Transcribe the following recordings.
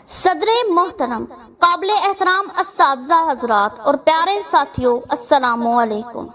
صدر محترم، قابل احترام اساتذہ حضرات اور پیارے ساتھیوں، السلام علیکم۔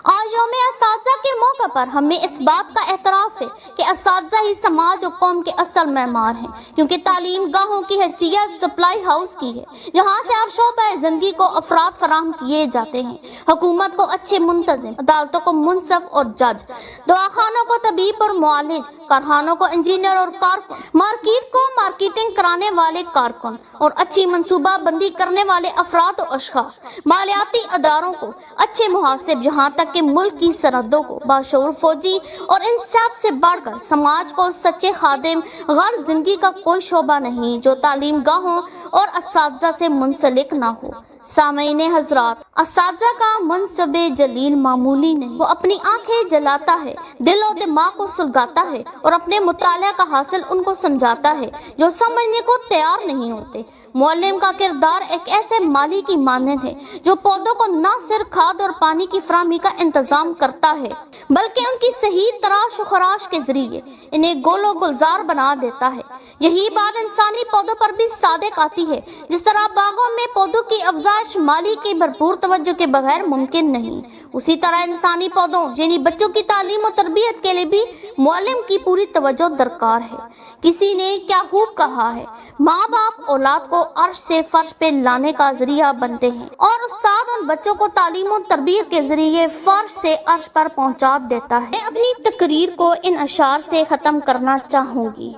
آج یوم اساتذہ کے موقع پر ہمیں اس بات کا اعتراف ہے کہ اساتذہ ہی سماج و قوم کے اصل معمار ہیں، کیونکہ تعلیم گاہوں کی حیثیت سپلائی ہاؤس کی ہے، جہاں سے ہر شعبہ زندگی کو افراد فراہم کیے جاتے ہیں۔ حکومت کو اچھے منتظم، عدالتوں کو منصف اور جج، دواخانوں کو طبیب اور معالج، کارخانوں کو انجینئر اور کارکن، مارکیٹ کو مارکیٹنگ کرانے والے کارکن اور اچھی منصوبہ بندی کرنے والے افراد و اشخاص، مالیاتی اداروں کو اچھے محاسب، جہاں تک کہ ملک کی سرحدوں کو باشعور فوجی، اور ان سب سے بڑھ کر سماج کو سچے خادم، غیر زندگی کا کوئی شعبہ نہیں جو تعلیم گاہوں اور اساتذہ سے منسلک نہ ہو۔ سامعین حضرات، اساتذہ کا منصب جلیل معمولی نہیں، وہ اپنی آنکھیں جلاتا ہے، دل و دماغ کو سلگاتا ہے اور اپنے مطالعہ کا حاصل ان کو سمجھاتا ہے جو سمجھنے کو تیار نہیں ہوتے۔ معلم کا کردار ایک ایسے مالی کی مانند ہے جو پودوں کو نہ صرف کھاد اور پانی کی فراہمی کا انتظام کرتا ہے بلکہ ان کی صحیح تراش و خراش کے ذریعے انہیں گل و گلزار بنا دیتا ہے۔ یہی بات انسانی پودوں پر بھی صادق آتی ہے۔ جس طرح باغوں میں پودوں کی افزائش مالی کی بھرپور توجہ کے بغیر ممکن نہیں، اسی طرح انسانی پودوں یعنی بچوں کی تعلیم و تربیت کے لیے بھی معلم کی پوری توجہ درکار ہے۔ کسی نے کیا خوب کہا ہے، ماں باپ اولاد کو عرش سے فرش پہ لانے کا ذریعہ بنتے ہیں اور استاد ان بچوں کو تعلیم و تربیت کے ذریعے فرش سے عرش پر پہنچا دیتا ہے۔ میں اپنی تقریر کو ان اشعار سے ختم کرنا چاہوں گی۔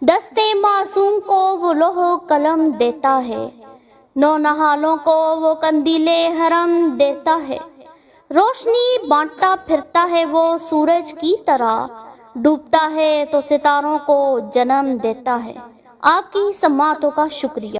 دستے معصوم کو وہ لوح و قلم دیتا ہے، نونہالوں کو وہ قندیل حرم دیتا ہے، روشنی بانٹتا پھرتا ہے وہ سورج کی طرح، ڈوبتا ہے تو ستاروں کو جنم دیتا ہے۔ آپ کی سماعتوں کا شکریہ۔